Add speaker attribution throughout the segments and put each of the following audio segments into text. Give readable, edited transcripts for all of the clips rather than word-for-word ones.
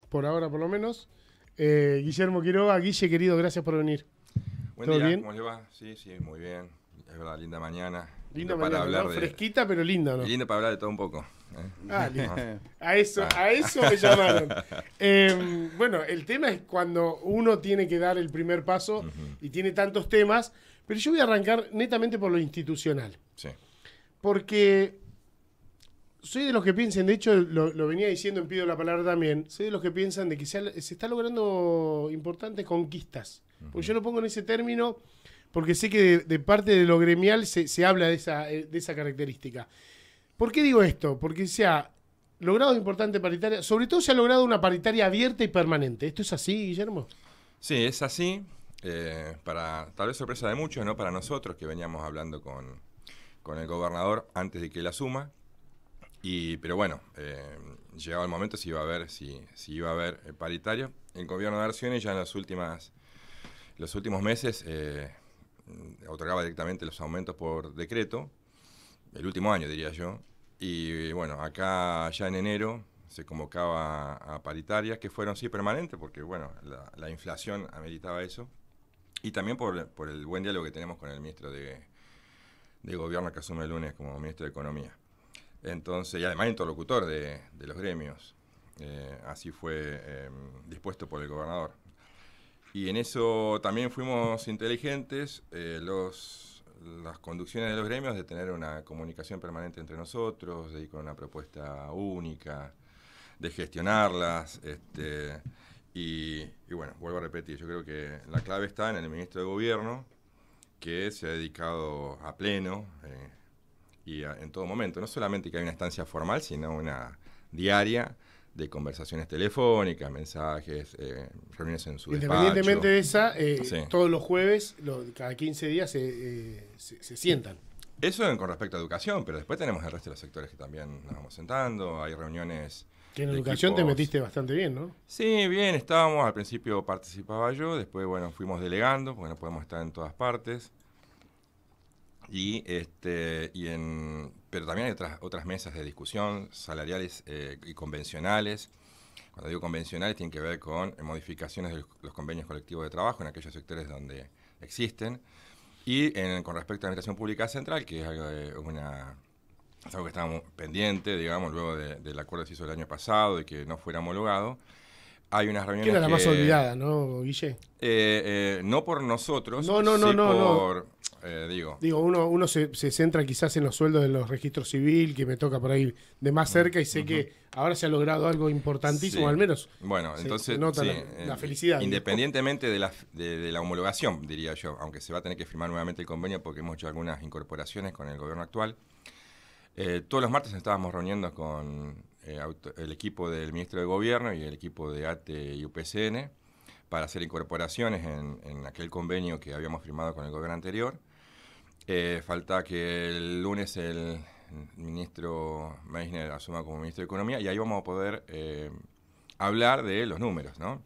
Speaker 1: por ahora por lo menos. Guillermo Quiroga, Guille, querido, gracias por venir.
Speaker 2: Buen
Speaker 1: ¿Todo
Speaker 2: día,
Speaker 1: bien?
Speaker 2: ¿cómo le va? Sí, muy bien. Es verdad, linda mañana.
Speaker 1: Linda
Speaker 2: Lindo para
Speaker 1: mañana,
Speaker 2: hablar
Speaker 1: ¿no?
Speaker 2: de.
Speaker 1: Fresquita, pero linda, ¿no?
Speaker 2: Y lindo para hablar de todo un poco.
Speaker 1: Listo.
Speaker 2: Ah.
Speaker 1: A eso me llamaron. Bueno, el tema es cuando uno tiene que dar el primer paso y tiene tantos temas, pero yo voy a arrancar netamente por lo institucional.
Speaker 2: Sí.
Speaker 1: Porque soy de los que piensan, de hecho lo venía diciendo en Pido la Palabra también, soy de los que piensan de que se está logrando importantes conquistas. Porque yo lo pongo en ese término porque sé que de parte de lo gremial se habla de esa característica. ¿Por qué digo esto? Porque se ha logrado importante paritaria, sobre todo se ha logrado una paritaria abierta y permanente. ¿Esto es así, Guillermo?
Speaker 2: Sí, es así. Para tal vez sorpresa de muchos, no para nosotros, que veníamos hablando con el gobernador antes de que él asuma. Pero bueno, llegado el momento si iba a haber paritario. El gobierno de Arcioni ya en los últimos meses otorgaba directamente los aumentos por decreto, el último año diría yo. Y bueno, acá ya en enero se convocaba a paritarias que fueron sí permanentes porque bueno, la inflación ameritaba eso. Y también por el buen diálogo que tenemos con el ministro de Gobierno que asume el lunes como ministro de Economía. Entonces, y además interlocutor de los gremios. Así fue dispuesto por el gobernador. Y en eso también fuimos inteligentes, las conducciones de los gremios, de tener una comunicación permanente entre nosotros, de ir con una propuesta única, de gestionarlas. Y bueno, vuelvo a repetir, yo creo que la clave está en el ministro de Gobierno, que se ha dedicado a pleno y en todo momento. No solamente que hay una instancia formal, sino una diaria de conversaciones telefónicas, mensajes, reuniones en su
Speaker 1: Independientemente
Speaker 2: despacho.
Speaker 1: de esa,
Speaker 2: Sí.
Speaker 1: todos los jueves, cada 15 días se sientan.
Speaker 2: Eso con respecto a educación, pero después tenemos el resto de los sectores que también nos vamos sentando, hay reuniones.
Speaker 1: Que en educación te metiste bastante bien, ¿no?
Speaker 2: Sí, bien, estábamos, al principio participaba yo, después bueno, fuimos delegando, porque no podemos estar en todas partes. Pero también hay otras mesas de discusión salariales y convencionales. Cuando digo convencionales, tienen que ver con modificaciones de los convenios colectivos de trabajo en aquellos sectores donde existen. Y con respecto a la Administración Pública Central, que es algo que estábamos pendientes, digamos, luego del acuerdo que se hizo el año pasado y que no fuera homologado. Hay unas reuniones
Speaker 1: que era la más olvidada, ¿no, Guille?
Speaker 2: No por nosotros,
Speaker 1: No.
Speaker 2: Digo,
Speaker 1: uno se centra quizás en los sueldos de los registros civil, que me toca por ahí de más cerca y sé que ahora se ha logrado algo importantísimo,
Speaker 2: sí.
Speaker 1: Al menos.
Speaker 2: Bueno, entonces
Speaker 1: se nota la felicidad.
Speaker 2: Independientemente de la homologación, diría yo, aunque se va a tener que firmar nuevamente el convenio porque hemos hecho algunas incorporaciones con el gobierno actual. Todos los martes nos estábamos reuniendo con el equipo del ministro de Gobierno y el equipo de ATE y UPCN para hacer incorporaciones en aquel convenio que habíamos firmado con el gobierno anterior. Falta que el lunes el ministro Meissner asuma como ministro de Economía y ahí vamos a poder hablar de los números, ¿no?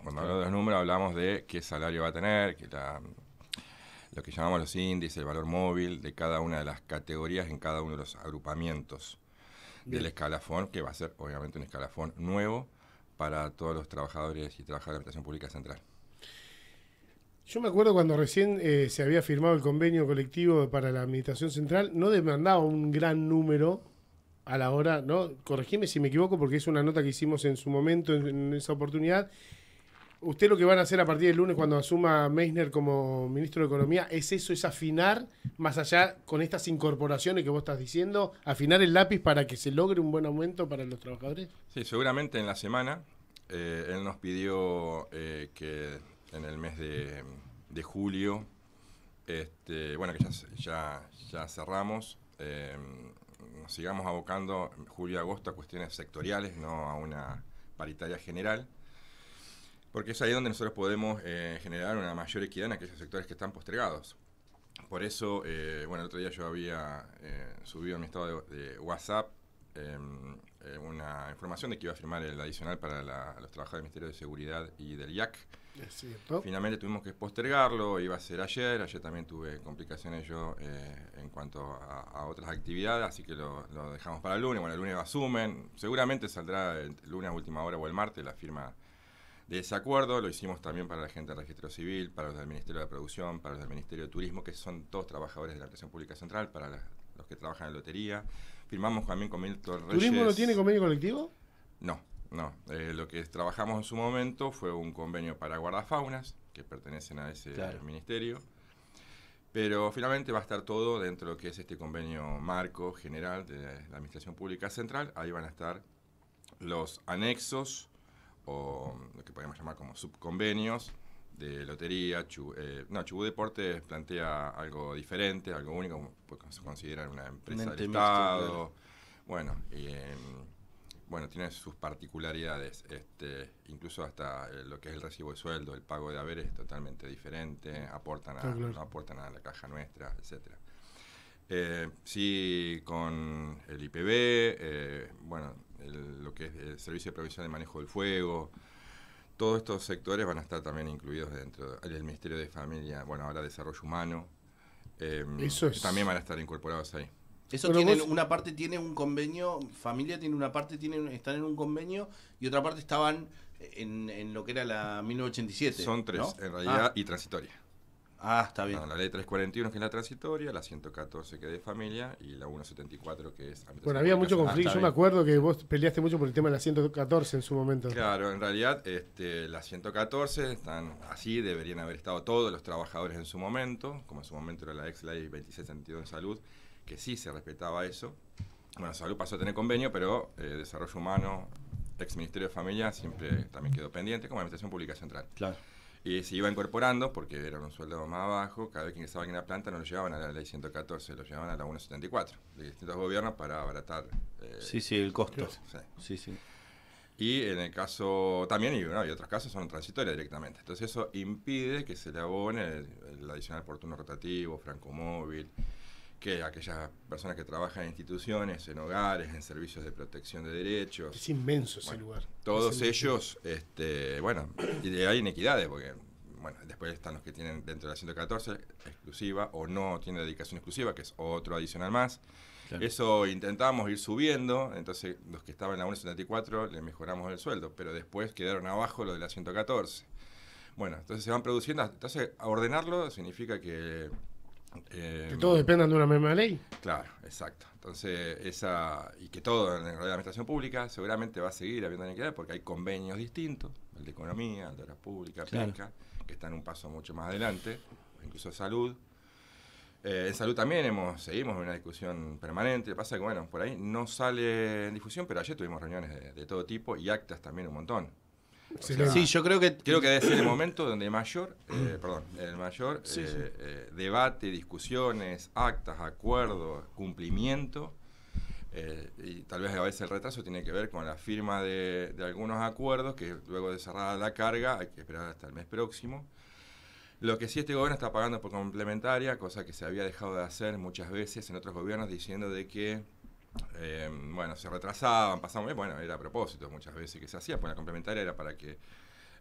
Speaker 2: Cuando hablamos de los números hablamos de qué salario va a tener, lo que llamamos los índices, el valor móvil de cada una de las categorías en cada uno de los agrupamientos del escalafón, que va a ser obviamente un escalafón nuevo para todos los trabajadores y trabajadoras de la Administración Pública Central.
Speaker 1: Yo me acuerdo cuando recién se había firmado el convenio colectivo para la Administración Central, no demandaba un gran número a la hora, ¿no? Corregime si me equivoco, porque es una nota que hicimos en su momento, en esa oportunidad. Usted lo que van a hacer a partir del lunes cuando asuma Meissner como ministro de Economía es eso, es afinar, más allá con estas incorporaciones que vos estás diciendo, afinar el lápiz para que se logre un buen aumento para los trabajadores.
Speaker 2: Sí, seguramente en la semana él nos pidió que en el mes de julio, bueno, que ya cerramos, nos sigamos abocando julio y agosto a cuestiones sectoriales, no a una paritaria general. Porque es ahí donde nosotros podemos generar una mayor equidad en aquellos sectores que están postergados. Por eso, bueno, el otro día yo había subido a mi estado de WhatsApp una información de que iba a firmar el adicional para los trabajadores del Ministerio de Seguridad y del IAC.
Speaker 1: Es cierto.
Speaker 2: Finalmente tuvimos que postergarlo, iba a ser ayer también tuve complicaciones yo en cuanto a otras actividades, así que lo dejamos para el lunes. Bueno, el lunes asumen, seguramente saldrá el lunes a última hora o el martes la firma de ese acuerdo. Lo hicimos también para la gente del Registro Civil, para los del Ministerio de Producción, para los del Ministerio de Turismo, que son todos trabajadores de la Administración Pública Central, para los que trabajan en lotería. Firmamos también con Milton Reyes.
Speaker 1: ¿Turismo no tiene convenio colectivo?
Speaker 2: No. Lo que trabajamos en su momento fue un convenio para guardafaunas, que pertenecen a ese ministerio. Pero finalmente va a estar todo dentro de lo que es este convenio marco general de la Administración Pública Central. Ahí van a estar los anexos, o lo que podemos llamar como subconvenios, de lotería. Chubut Deportes plantea algo diferente, algo único, porque se considera una empresa del Estado. Claro. Bueno, tiene sus particularidades, incluso hasta lo que es el recibo de sueldo, el pago de haberes es totalmente diferente, no aportan a la caja nuestra, etcétera. Sí, con el IPB, lo que es el Servicio de Provisión de Manejo del Fuego, todos estos sectores van a estar también incluidos dentro del Ministerio de Familia, ahora Desarrollo Humano, también van a estar incorporados ahí.
Speaker 3: Eso tienen, una parte tiene un convenio, familia tiene una parte, están en un convenio, y otra parte estaban en lo que era la 1987.
Speaker 2: Son tres, ¿no? En realidad, y transitoria.
Speaker 3: Está bien.
Speaker 2: La ley 341, que es la transitoria, la 114, que es de familia, y la 174, que es...
Speaker 1: Bueno, había mucho conflicto. Yo me acuerdo que vos peleaste mucho por el tema de la 114 en su momento.
Speaker 2: Claro, en realidad, la 114 están así, deberían haber estado todos los trabajadores en su momento, como en su momento era la ex ley 2672 de salud, que sí se respetaba eso. Bueno, Salud pasó a tener convenio, pero Desarrollo Humano, ex Ministerio de Familia, siempre también quedó pendiente, como Administración Pública Central.
Speaker 3: Claro.
Speaker 2: Y se iba incorporando, porque era un sueldo más bajo, cada vez que ingresaba en la planta no lo llevaban a la ley 114, lo llevaban a la 174, de distintos gobiernos para abaratar...
Speaker 3: el costo. Sí.
Speaker 2: Y en el caso también, y otros casos son transitorias directamente. Entonces eso impide que se le abone el adicional oportuno rotativo, francomóvil, que aquellas personas que trabajan en instituciones, en hogares, en servicios de protección de derechos.
Speaker 1: Es inmenso ese lugar.
Speaker 2: Todos ellos, y hay inequidades, porque después están los que tienen dentro de la 114 exclusiva o no tienen dedicación exclusiva, que es otro adicional más. Claro. Eso intentamos ir subiendo, entonces los que estaban en la 174 le mejoramos el sueldo, pero después quedaron abajo los de la 114. Entonces se van produciendo, entonces ordenarlo significa que
Speaker 1: todos dependan de una misma ley.
Speaker 2: Claro, exacto. Entonces, y que todo en la administración pública seguramente va a seguir habiendo inequidad porque hay convenios distintos, el de economía, el de obras públicas, pesca, que están un paso mucho más adelante, incluso salud. En salud también seguimos en una discusión permanente. Lo que pasa es que, por ahí no sale en difusión, pero ayer tuvimos reuniones de todo tipo y actas también un montón.
Speaker 3: Yo creo que
Speaker 2: debe ser el momento donde el mayor debate, discusiones, actas, acuerdos, cumplimiento, y tal vez a veces el retraso tiene que ver con la firma de algunos acuerdos que luego de cerrada la carga hay que esperar hasta el mes próximo. Lo que sí este gobierno está pagando por complementaria, cosa que se había dejado de hacer muchas veces en otros gobiernos, diciendo de que se retrasaban, pasaban, era a propósito muchas veces que se hacía, pues la complementaria era para que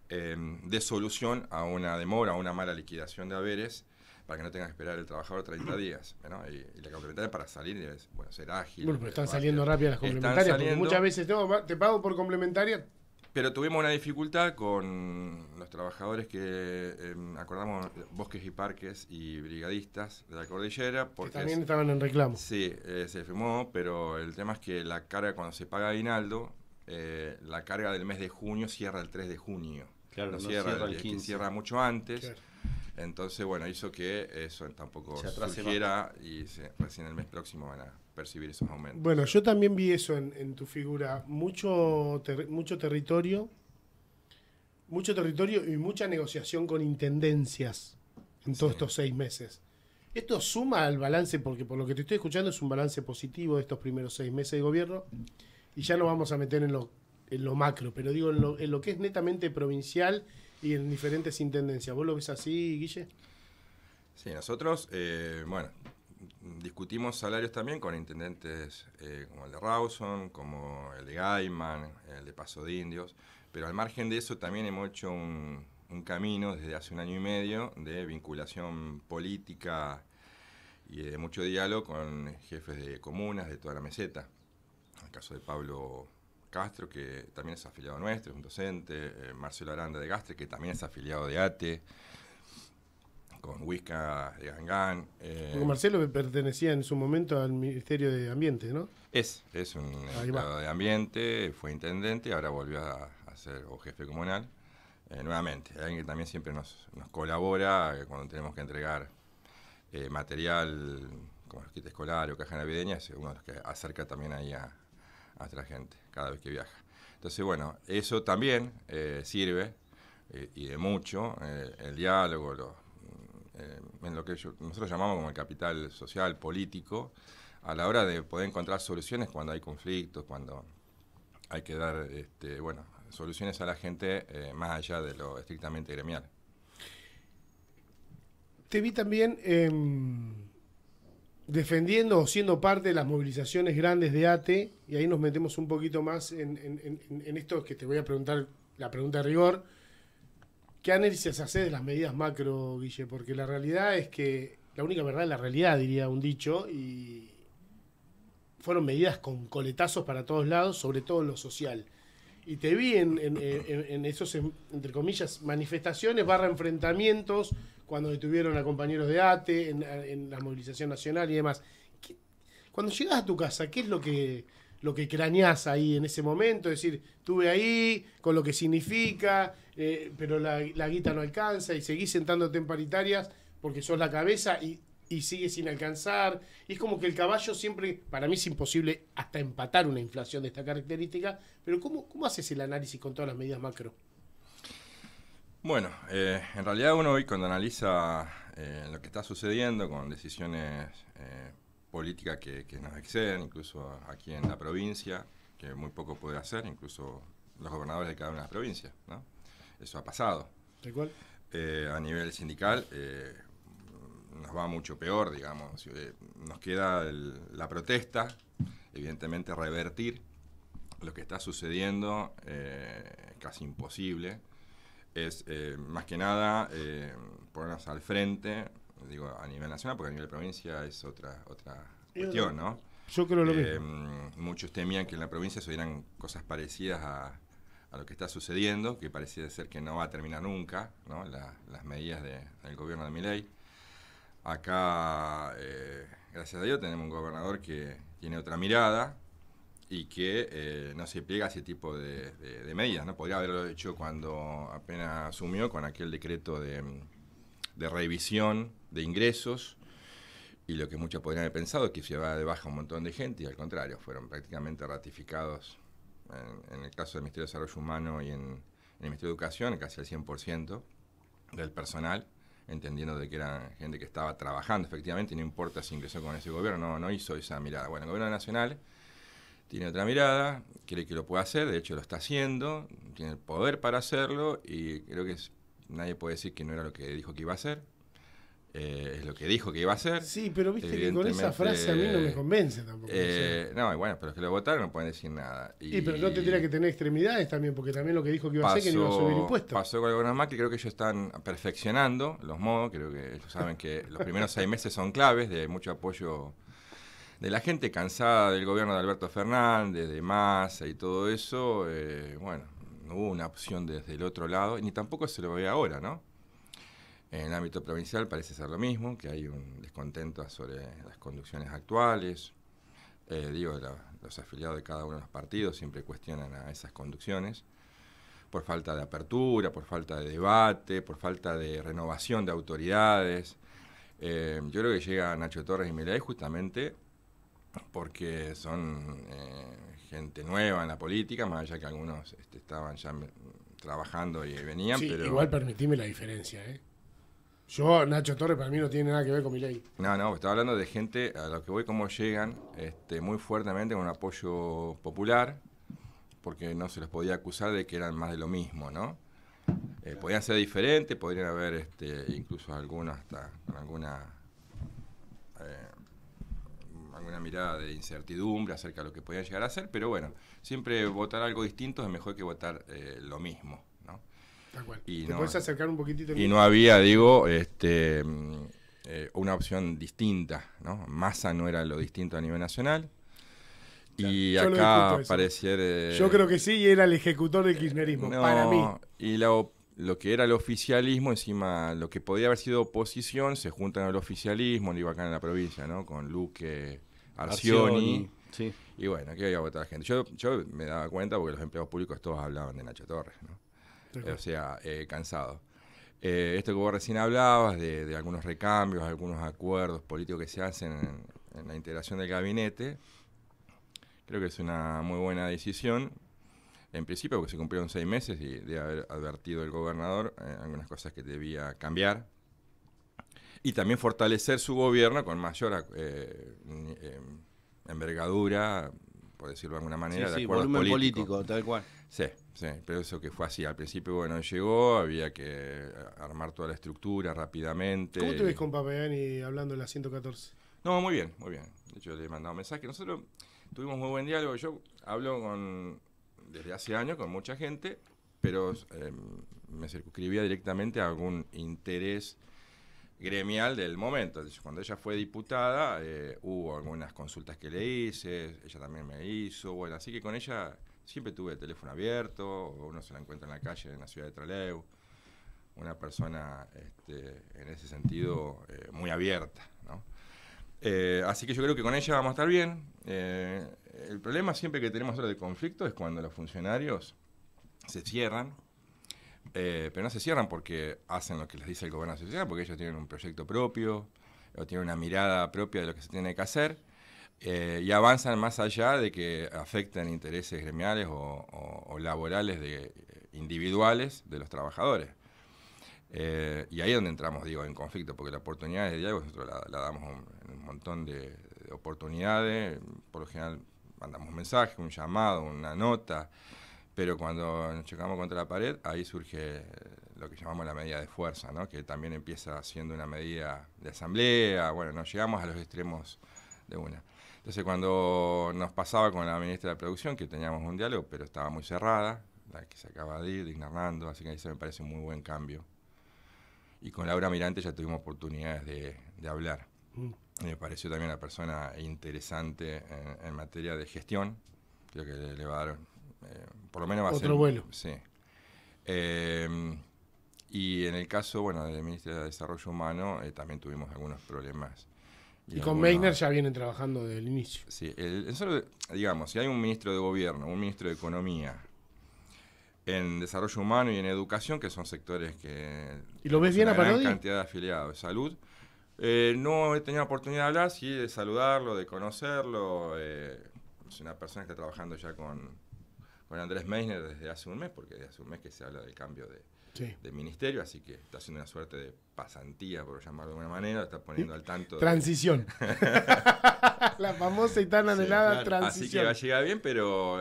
Speaker 2: dé solución a una demora, a una mala liquidación de haberes, para que no tenga que esperar el trabajador 30 días, ¿no? Y la complementaria para salir es, ser ágil.
Speaker 1: Pero están saliendo rápidas las complementarias, porque muchas veces te pago por complementaria.
Speaker 2: Pero tuvimos una dificultad con los trabajadores que acordamos, bosques y parques y brigadistas de la cordillera. Porque
Speaker 1: que también estaban en reclamo.
Speaker 2: Sí, se firmó, pero el tema es que la carga cuando se paga aguinaldo, la carga del mes de junio cierra el 3 de junio.
Speaker 3: Claro,
Speaker 2: no cierra el 15. Cierra mucho antes.
Speaker 1: Claro.
Speaker 2: Entonces, hizo que eso tampoco surgiera y recién el mes próximo van a percibir esos aumentos.
Speaker 1: Bueno, yo también vi eso en tu figura. Mucho territorio y mucha negociación con intendencias en todos estos 6 meses. Esto suma al balance, porque por lo que te estoy escuchando es un balance positivo de estos primeros 6 meses de gobierno, y ya nos vamos a meter en lo macro, pero digo en lo que es netamente provincial y en diferentes intendencias. ¿Vos lo ves así, Guille?
Speaker 2: Sí, nosotros, discutimos salarios también con intendentes como el de Rawson, como el de Gaiman, el de Paso de Indios, pero al margen de eso también hemos hecho un camino desde hace 1 año y medio de vinculación política y de mucho diálogo con jefes de comunas de toda la meseta. En el caso de Pablo Castro, que también es afiliado nuestro, es un docente, Marcelo Aranda de Gastre, que también es afiliado de ATE, con Huisca de Gangán.
Speaker 1: Porque Marcelo pertenecía en su momento al Ministerio de Ambiente, ¿no?
Speaker 2: Es un empleado de Ambiente, fue intendente, ahora volvió a ser o jefe comunal. Nuevamente, alguien que también siempre nos colabora cuando tenemos que entregar material como el kit escolar o caja navideña, es uno de los que acerca también ahí a nuestra gente cada vez que viaja. Entonces, bueno, eso también sirve y de mucho, el diálogo, en lo que nosotros llamamos como el capital social, político, a la hora de poder encontrar soluciones cuando hay conflictos, cuando hay que dar soluciones a la gente más allá de lo estrictamente gremial.
Speaker 1: Te vi también defendiendo o siendo parte de las movilizaciones grandes de ATE, y ahí nos metemos un poquito más en esto que te voy a preguntar, la pregunta de rigor. ¿Qué análisis haces de las medidas macro, Guille? Porque la realidad es que, la única verdad es la realidad, diría un dicho, y fueron medidas con coletazos para todos lados, sobre todo en lo social. Y te vi en esos, entre comillas, manifestaciones / enfrentamientos, cuando detuvieron a compañeros de ATE, en la movilización nacional y demás. Cuando llegas a tu casa, ¿qué es lo que craneás ahí en ese momento? Es decir, estuve ahí, con lo que significa, pero la guita no alcanza, y seguís sentándote en paritarias porque sos la cabeza y sigue sin alcanzar. Y es como que el caballo siempre, para mí es imposible hasta empatar una inflación de esta característica, pero ¿cómo haces el análisis con todas las medidas macro?
Speaker 2: Bueno, en realidad uno hoy cuando analiza lo que está sucediendo con decisiones políticas que nos exceden, incluso aquí en la provincia, que muy poco puede hacer, incluso los gobernadores de cada una de las provincias, ¿no? Eso ha pasado.
Speaker 1: ¿De cuál?
Speaker 2: A nivel sindical nos va mucho peor, digamos. Nos queda la protesta, evidentemente revertir lo que está sucediendo, casi imposible. Es más que nada ponernos al frente, digo a nivel nacional, porque a nivel provincia es otra cuestión, ¿no?
Speaker 1: Yo creo lo mismo.
Speaker 2: Muchos temían que en la provincia se dieran cosas parecidas a lo que está sucediendo, que pareciera ser que no va a terminar nunca, ¿no? Las medidas del gobierno de Milei. Acá, gracias a Dios, tenemos un gobernador que tiene otra mirada y que no se pliega a ese tipo de medidas, ¿no? Podría haberlo hecho cuando apenas asumió con aquel decreto de revisión de ingresos, y lo que muchos podrían haber pensado es que se va de baja un montón de gente, y al contrario, fueron prácticamente ratificados en el caso del Ministerio de Desarrollo Humano y en el Ministerio de Educación, casi el 100% del personal, entendiendo de que era gente que estaba trabajando efectivamente, y no importa si ingresó con ese gobierno, no hizo esa mirada. Bueno, el gobierno nacional tiene otra mirada, cree que lo puede hacer, de hecho lo está haciendo, tiene el poder para hacerlo, y creo que nadie puede decir que no era lo que dijo que iba a hacer. Es lo que dijo que iba a hacer.
Speaker 1: Sí, pero viste que con esa frase a mí no me convence tampoco.
Speaker 2: No, bueno, pero los que lo votaron no pueden decir nada.
Speaker 1: Pero no tendría que tener extremidades también, porque también lo que dijo que iba a hacer que no iba a subir impuestos.
Speaker 2: Pasó con el gobierno Macri, creo que ellos están perfeccionando los modos, creo que ellos saben que los primeros 6 meses son claves, de mucho apoyo de la gente cansada del gobierno de Alberto Fernández, de Massa y todo eso. Bueno, no hubo una opción desde el otro lado, ni tampoco se lo ve ahora, ¿no? En el ámbito provincial parece ser lo mismo, que hay un descontento sobre las conducciones actuales. Los afiliados de cada uno de los partidos siempre cuestionan a esas conducciones por falta de apertura, por falta de debate, por falta de renovación de autoridades. Yo creo que llega Nacho Torres y Milei justamente porque son gente nueva en la política, más allá que algunos estaban ya trabajando y venían.
Speaker 1: Sí,
Speaker 2: pero
Speaker 1: igual permitime la diferencia, ¿eh? Nacho Torres para mí no tiene nada que ver con Milei.
Speaker 2: No, estaba hablando de gente a lo que voy, cómo llegan muy fuertemente con un apoyo popular, porque no se les podía acusar de que eran más de lo mismo, ¿no? Podían ser diferentes, podrían haber incluso algunos hasta con alguna alguna mirada de incertidumbre acerca de lo que podía llegar a ser, pero bueno, siempre votar algo distinto es mejor que votar lo mismo, ¿no?
Speaker 1: Tal cual.
Speaker 2: Y
Speaker 1: ¿Te
Speaker 2: no,
Speaker 1: puedes acercar un poquitito?
Speaker 2: Y no había, digo, una opción distinta, ¿no? Massa no era lo distinto a nivel nacional. Y
Speaker 1: yo
Speaker 2: acá pareciera...
Speaker 1: yo creo que sí, y era el ejecutor del kirchnerismo,
Speaker 2: no,
Speaker 1: para mí.
Speaker 2: Y lo que era el oficialismo, encima, lo que podía haber sido oposición, se juntan al oficialismo, digo acá en la provincia, ¿no? Con Luque, Arcioni.
Speaker 3: Sí.
Speaker 2: Y bueno, ¿qué iba a votar la gente? Yo me daba cuenta porque los empleados públicos todos hablaban de Nacho Torres, ¿no? O sea, cansado. Esto que vos recién hablabas, de algunos recambios, algunos acuerdos políticos que se hacen en la integración del gabinete, creo que es una muy buena decisión. En principio, porque se cumplieron 6 meses y de haber advertido el gobernador algunas cosas que debía cambiar. Y también fortalecer su gobierno con mayor envergadura, por decirlo de alguna manera, de acuerdos
Speaker 3: volumen
Speaker 2: políticos.
Speaker 3: político, tal cual.
Speaker 2: Sí, pero eso que fue así. Al principio, bueno, llegó, había que armar toda la estructura rápidamente.
Speaker 1: ¿Cómo te ves con Papeani hablando de la 114?
Speaker 2: No, muy bien, muy bien. De hecho, le he mandado un mensaje. Nosotros tuvimos muy buen diálogo. Yo hablo desde hace años con mucha gente, pero me circunscribía directamente a algún interés gremial del momento. Entonces, cuando ella fue diputada, hubo algunas consultas que le hice, ella también me hizo, bueno, así que con ella siempre tuve el teléfono abierto, uno se la encuentra en la calle en la ciudad de Trelew, una persona en ese sentido muy abierta, ¿no? Así que yo creo que con ella vamos a estar bien. El problema siempre que tenemos ahora de conflicto es cuando los funcionarios se cierran, pero no se cierran porque hacen lo que les dice el gobierno, se cierran porque ellos tienen un proyecto propio, o tienen una mirada propia de lo que se tiene que hacer, y avanzan más allá de que afecten intereses gremiales o laborales individuales de los trabajadores. Y ahí es donde entramos, digo, en conflicto, porque la oportunidad de diálogo nosotros la damos en un montón de oportunidades. Por lo general mandamos un mensaje, un llamado, una nota, pero cuando nos chocamos contra la pared, ahí surge lo que llamamos la medida de fuerza, ¿no? Que también empieza siendo una medida de asamblea. Bueno, nos llegamos a los extremos de una. Entonces, cuando nos pasaba con la ministra de Producción, que teníamos un diálogo, pero estaba muy cerrada, la que se acaba de ir, Digna Hernando, así que ahí se me parece un muy buen cambio. Y con Laura Mirante ya tuvimos oportunidades de hablar. Me pareció también una persona interesante en materia de gestión. Creo que le va a dar, por lo menos va a ser...
Speaker 1: Otro vuelo.
Speaker 2: Sí. Y en el caso, bueno, del Ministerio de Desarrollo Humano, también tuvimos algunos problemas.
Speaker 1: Y con Meissner ya vienen trabajando desde el inicio.
Speaker 2: Sí, digamos, si hay un ministro de Gobierno, un ministro de Economía, en desarrollo humano y en educación, que son sectores que...
Speaker 1: ¿Y lo ves bien a Parodi?
Speaker 2: Gran cantidad de afiliados. Salud. No he tenido oportunidad de hablar, sí, de saludarlo, de conocerlo. Es una persona que está trabajando ya con Andrés Meissner desde hace un mes, porque desde hace un mes que se habla del cambio de ministerio, así que está haciendo una suerte de pasantía, por llamarlo de alguna manera, está poniendo al tanto...
Speaker 1: Transición. La famosa y tan anhelada transición.
Speaker 2: Así que va a llegar bien, pero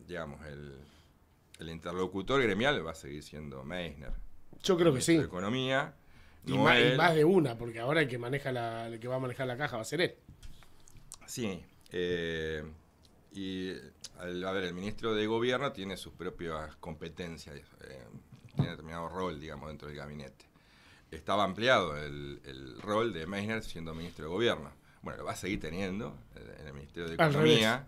Speaker 2: digamos, el interlocutor gremial va a seguir siendo Meissner.
Speaker 1: Yo creo que sí.
Speaker 2: De Economía.
Speaker 1: Y más de una, porque ahora el que va a manejar la caja va a ser él.
Speaker 2: Sí. Y, a ver, el ministro de Gobierno tiene sus propias competencias, tiene determinado rol, digamos, dentro del gabinete. Estaba ampliado el rol de Meissner siendo ministro de Gobierno. Bueno, lo va a seguir teniendo en el Ministerio de Economía.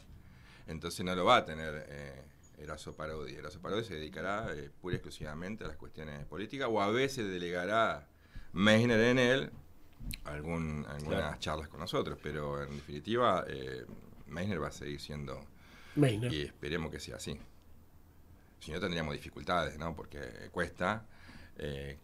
Speaker 2: Entonces no lo va a tener Erazo Parodi. Erazo Parodi se dedicará pura y exclusivamente a las cuestiones políticas, o a veces delegará Meissner en él algunas charlas con nosotros, pero en definitiva Meissner va a seguir siendo Meissner. Y esperemos que sea así. Si no tendríamos dificultades, ¿no? Porque cuesta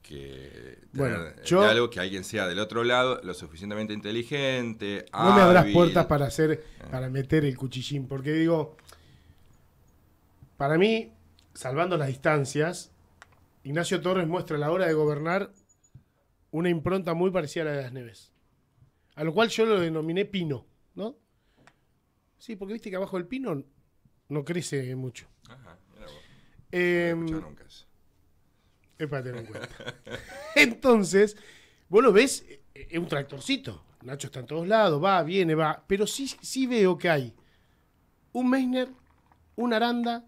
Speaker 2: que tener diálogo, que alguien sea del otro lado lo suficientemente inteligente,
Speaker 1: no me abras puertas para meter el cuchillín, porque digo, para mí, salvando las distancias, Ignacio Torres muestra a la hora de gobernar una impronta muy parecida a la de Las Neves, a lo cual yo lo denominé pino, ¿no? Sí, porque viste que abajo del pino no crece mucho.
Speaker 2: Ajá, mira vos. No nunca eso.
Speaker 1: Es para tener en cuenta. Entonces, vos lo ves, es un tractorcito. Nacho está en todos lados, va, viene, va. Pero sí veo que hay un Meissner, un Aranda,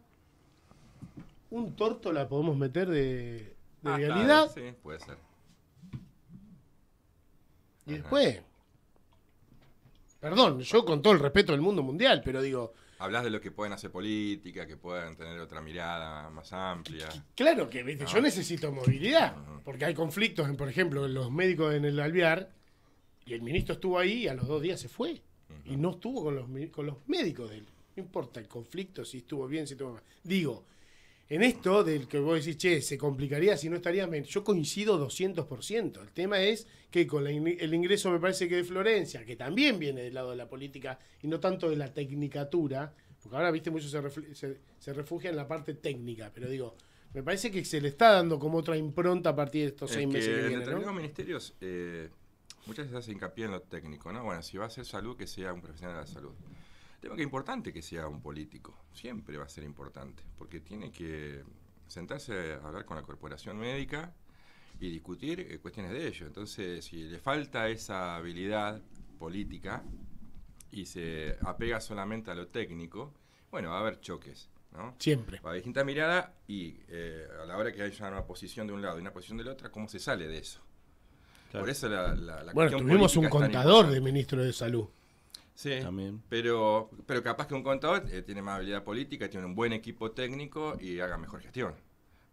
Speaker 1: un Tórtola, podemos meter de realidad.
Speaker 2: Sí, puede ser.
Speaker 1: Y después, perdón, yo con todo el respeto del mundo mundial, pero digo,
Speaker 2: Hablas de lo que pueden hacer política, que puedan tener otra mirada más amplia.
Speaker 1: claro que ¿viste?
Speaker 2: No.
Speaker 1: Yo necesito movilidad, porque hay conflictos, por ejemplo, en los médicos en el Alvear, y el ministro estuvo ahí y a los 2 días se fue. Y no estuvo con los médicos de él. No importa el conflicto, si estuvo bien, si estuvo mal. Digo, en esto del que vos decís, che, se complicaría si no estaría... Yo coincido 200%. El tema es que con el ingreso, me parece que de Florencia, que también viene del lado de la política y no tanto de la tecnicatura, porque ahora, viste, muchos se refugian en la parte técnica, pero digo, me parece que se le está dando como otra impronta a partir de estos 6 meses que
Speaker 2: en
Speaker 1: vienen,
Speaker 2: determinados
Speaker 1: ¿no?
Speaker 2: ministerios muchas veces hace hincapié en lo técnico, ¿no? Bueno, si va a ser salud, que sea un profesional de la salud. Tengo que es importante que sea un político, siempre va a ser importante, porque tiene que sentarse a hablar con la corporación médica y discutir cuestiones de ello. Entonces, si le falta esa habilidad política y se apega solamente a lo técnico, bueno, va a haber choques, ¿no?
Speaker 1: Siempre.
Speaker 2: Va a haber distintas miradas y a la hora que haya una posición de un lado y una posición del otro, ¿cómo se sale de eso?
Speaker 3: Claro.
Speaker 2: Por eso la
Speaker 1: Bueno,
Speaker 2: cuestión
Speaker 1: tuvimos un
Speaker 2: política es tan
Speaker 1: contador de
Speaker 2: importante.
Speaker 1: ministro de salud.
Speaker 2: Sí,
Speaker 3: También.
Speaker 2: pero capaz que un contador tiene más habilidad política, tiene un buen equipo técnico y haga mejor gestión.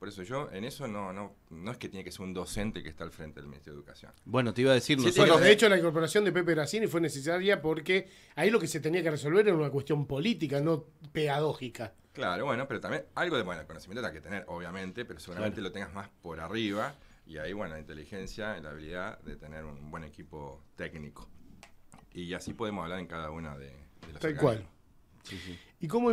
Speaker 2: Por eso yo en eso no es que tiene que ser un docente que está al frente del Ministerio de Educación.
Speaker 3: Bueno, te iba a decir,
Speaker 2: Sí,
Speaker 3: nosotros...
Speaker 1: Bueno, de hecho, la incorporación de Pepe Grassini fue necesaria porque ahí lo que se tenía que resolver era una cuestión política, no pedagógica.
Speaker 2: Claro, bueno, pero también algo de conocimiento hay que tener, obviamente, pero seguramente
Speaker 3: Claro.
Speaker 2: lo tengas más por arriba y ahí, bueno, la inteligencia y la habilidad de tener un buen equipo técnico. Y así podemos hablar en cada una de los
Speaker 1: Tal
Speaker 2: organismos.
Speaker 1: cual.
Speaker 3: Sí, sí.
Speaker 1: ¿Y cómo